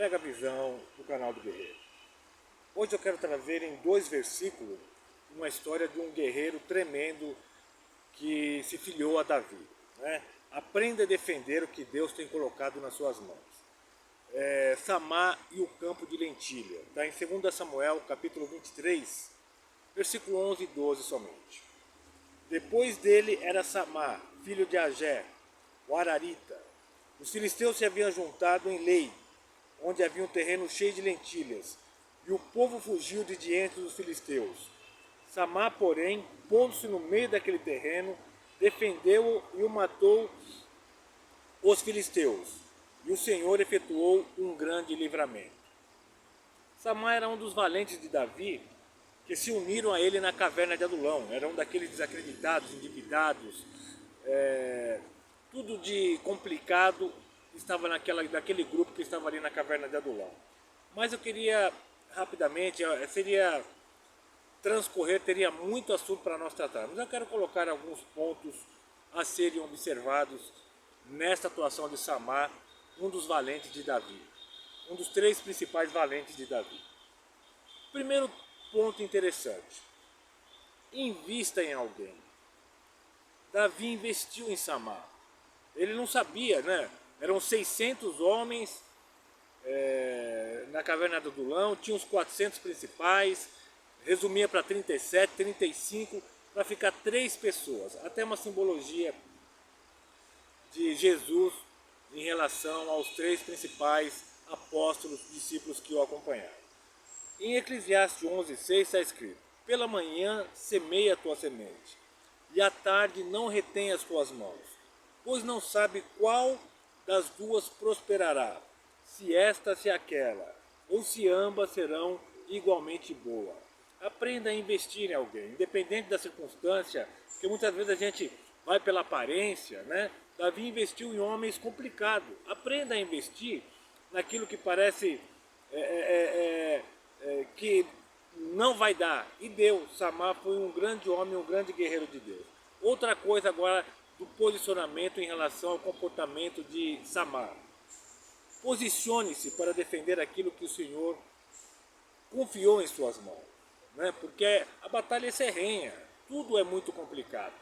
Pega a Visão do canal do Guerreiro. Hoje eu quero trazer em 2 versículos uma história de um guerreiro tremendo que se filiou a Davi, né? Aprenda a defender o que Deus tem colocado nas suas mãos. Samá e o campo de lentilha. Está em 2 Samuel, capítulo 23, versículo 11 e 12 somente. Depois dele era Samá, filho de Agé, o Ararita. Os filisteus se haviam juntado em Lei, onde havia um terreno cheio de lentilhas, e o povo fugiu de diante dos filisteus. Samá, porém, pondo-se no meio daquele terreno, defendeu-o e o matou os filisteus. E o Senhor efetuou um grande livramento. Samá era um dos valentes de Davi, que se uniram a ele na caverna de Adulão. Era um daqueles desacreditados, endividados, tudo de complicado estava naquele grupo que estava ali na caverna de Adulão. Mas eu queria rapidamente, teria muito assunto para nós tratarmos. Eu quero colocar alguns pontos a serem observados nesta atuação de Samá, um dos valentes de Davi, um dos 3 principais valentes de Davi. Primeiro ponto interessante: invista em alguém. Davi investiu em Samá. Ele não sabia, né? Eram 600 homens na caverna do Adulão, tinha os 400 principais, resumia para 37, 35, para ficar 3 pessoas. Até uma simbologia de Jesus em relação aos 3 principais apóstolos, discípulos que o acompanharam. Em Eclesiastes 11:6 está escrito: pela manhã semeia a tua semente, e à tarde não retém as tuas mãos, pois não sabe qual das duas prosperará, se esta se aquela, ou se ambas serão igualmente boas. Aprenda a investir em alguém, independente da circunstância, porque muitas vezes a gente vai pela aparência, né? Davi investiu em homens complicados. Aprenda a investir naquilo que parece que não vai dar. E deu. Samá foi um grande homem, um grande guerreiro de Deus. Outra coisa agora do posicionamento em relação ao comportamento de Samá. Posicione-se para defender aquilo que o Senhor confiou em suas mãos, né? Porque a batalha é ferrenha, tudo é muito complicado.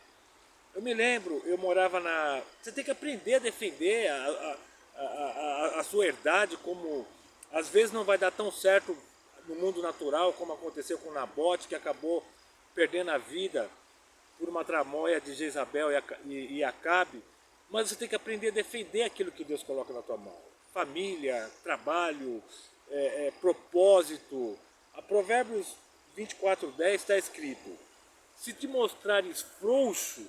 Eu me lembro, eu morava na... Você tem que aprender a defender a sua herdade, como às vezes não vai dar tão certo no mundo natural, como aconteceu com Nabote, que acabou perdendo a vida por uma tramóia de Jezabel e Acabe. Mas você tem que aprender a defender aquilo que Deus coloca na tua mão. Família, trabalho, propósito. A Provérbios 24:10 está escrito: se te mostrares frouxo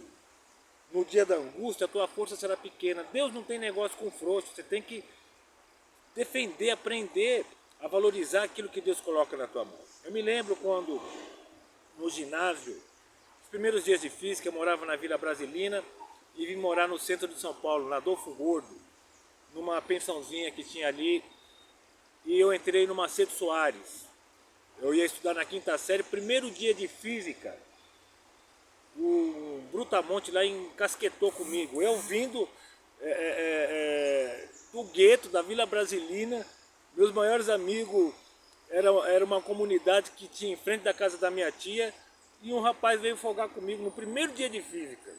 no dia da angústia, a tua força será pequena. Deus não tem negócio com frouxo. Você tem que defender, aprender a valorizar aquilo que Deus coloca na tua mão. Eu me lembro quando, no ginásio, os primeiros dias de física, eu morava na Vila Brasilina e vim morar no centro de São Paulo, na Adolfo Gordo, numa pensãozinha que tinha ali, e eu entrei no Macedo Soares. Eu ia estudar na 5ª série, primeiro dia de física, o Brutamonte lá encasquetou comigo. Eu vindo do gueto da Vila Brasilina, meus maiores amigos, era uma comunidade que tinha em frente da casa da minha tia, e um rapaz veio folgar comigo no primeiro dia de física.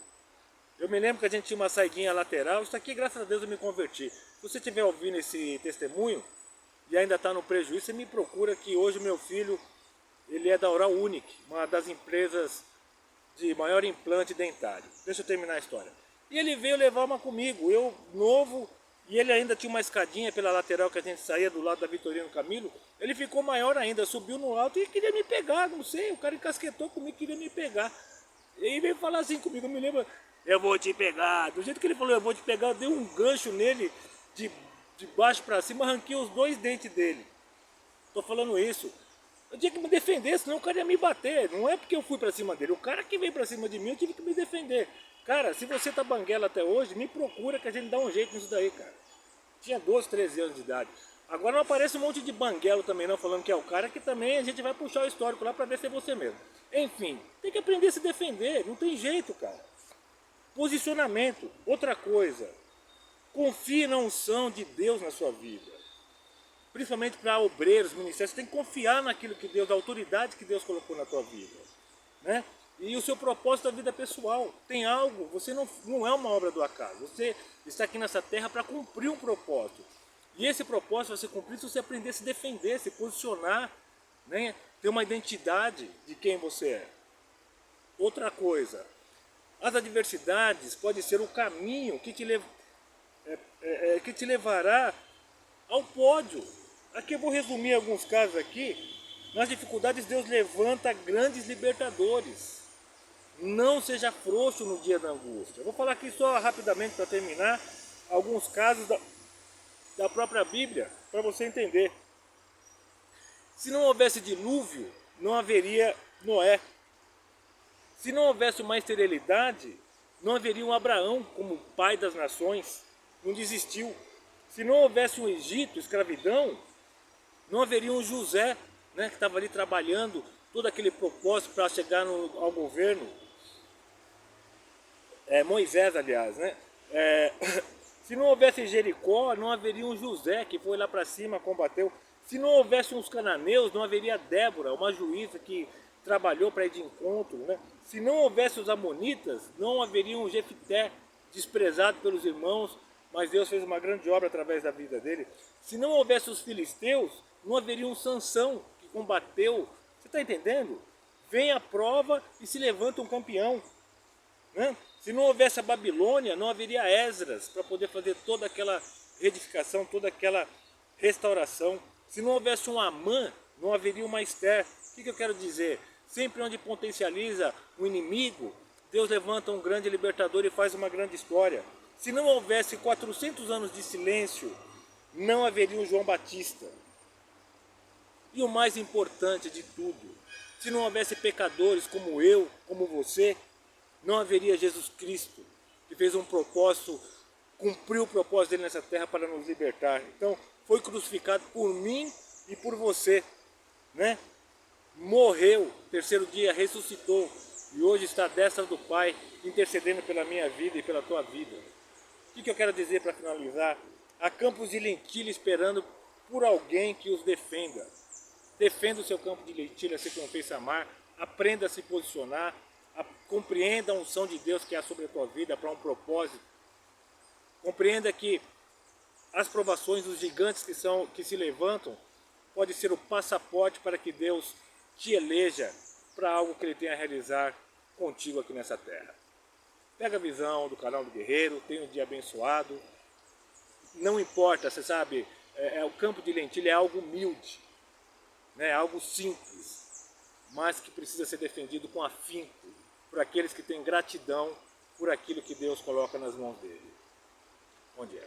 Eu me lembro que a gente tinha uma saidinha lateral. Isso aqui, graças a Deus, eu me converti. Se você estiver ouvindo esse testemunho e ainda está no prejuízo, você me procura, que hoje o meu filho, ele é da Oral Unique, uma das empresas de maior implante dentário. Deixa eu terminar a história. E ele veio levar uma comigo, eu novo, e ele ainda tinha uma escadinha pela lateral que a gente saía do lado da Vitorino Camilo. Ele ficou maior ainda, subiu no alto e queria me pegar, não sei, o cara encasquetou comigo, queria me pegar. E aí veio falar assim comigo, eu me lembro: eu vou te pegar. Do jeito que ele falou, eu vou te pegar, eu dei um gancho nele de baixo para cima, arranquei os 2 dentes dele. Tô falando isso. Eu tinha que me defender, senão o cara ia me bater. Não é porque eu fui para cima dele. O cara que veio para cima de mim, eu tive que me defender. Cara, se você tá banguela até hoje, me procura que a gente dá um jeito nisso daí, cara. Tinha 12, 13 anos de idade. Agora não aparece um monte de banguelo também não, falando que é o cara, que também a gente vai puxar o histórico lá para ver se é você mesmo. Enfim, tem que aprender a se defender, não tem jeito, cara. Posicionamento, outra coisa. Confie na unção de Deus na sua vida. principalmente para obreiros, ministérios, você tem que confiar naquilo que Deus, a autoridade que Deus colocou na tua vida, né? E o seu propósito da vida pessoal. Tem algo, você não é uma obra do acaso. Você está aqui nessa terra para cumprir um propósito. E esse propósito vai ser cumprido se você aprender a se defender, se posicionar, né? Ter uma identidade de quem você é. Outra coisa, as adversidades podem ser o caminho que te levará ao pódio. Aqui eu vou resumir alguns casos aqui. Nas dificuldades Deus levanta grandes libertadores. Não seja frouxo no dia da angústia. Eu vou falar aqui só rapidamente para terminar alguns casos da própria Bíblia, para você entender. Se não houvesse dilúvio, não haveria Noé. Se não houvesse uma esterilidade, não haveria um Abraão como pai das nações. Não desistiu. Se não houvesse um Egito, escravidão, não haveria um José, né, que estava ali trabalhando todo aquele propósito para chegar ao governo. Moisés, aliás, né? Se não houvesse Jericó, não haveria um José que foi lá para cima, combateu. Se não houvesse uns cananeus, não haveria Débora, uma juíza que trabalhou para ir de encontro, né? Se não houvesse os amonitas, não haveria um Jefté, desprezado pelos irmãos, mas Deus fez uma grande obra através da vida dele. Se não houvesse os filisteus, não haveria um Sansão que combateu. Você está entendendo? Vem a prova e se levanta um campeão, né? Se não houvesse a Babilônia, não haveria Esdras para poder fazer toda aquela reedificação, toda aquela restauração. Se não houvesse um Amã, não haveria uma Esther. O que eu quero dizer? Sempre onde potencializa o inimigo, Deus levanta um grande libertador e faz uma grande história. Se não houvesse 400 anos de silêncio, não haveria um João Batista. E o mais importante de tudo, se não houvesse pecadores como eu, como você, não haveria Jesus Cristo, que fez um propósito, cumpriu o propósito dele nessa terra para nos libertar. Então, foi crucificado por mim e por você, né? Morreu, terceiro dia ressuscitou, e hoje está à destra do Pai, intercedendo pela minha vida e pela tua vida. O que eu quero dizer para finalizar? Há campos de lentilha esperando por alguém que os defenda. Defenda o seu campo de lentilha, se confessa amar, aprenda a se posicionar, compreenda a unção de Deus que há sobre a tua vida para um propósito. Compreenda que as provações dos gigantes que se levantam pode ser o passaporte para que Deus te eleja para algo que Ele tem a realizar contigo aqui nessa terra. Pega a visão do canal do Guerreiro, tenha um dia abençoado. Não importa, você sabe, o campo de lentilha é algo humilde, né, algo simples, mas que precisa ser defendido com afinco por aqueles que têm gratidão por aquilo que Deus coloca nas mãos dele. Bom dia.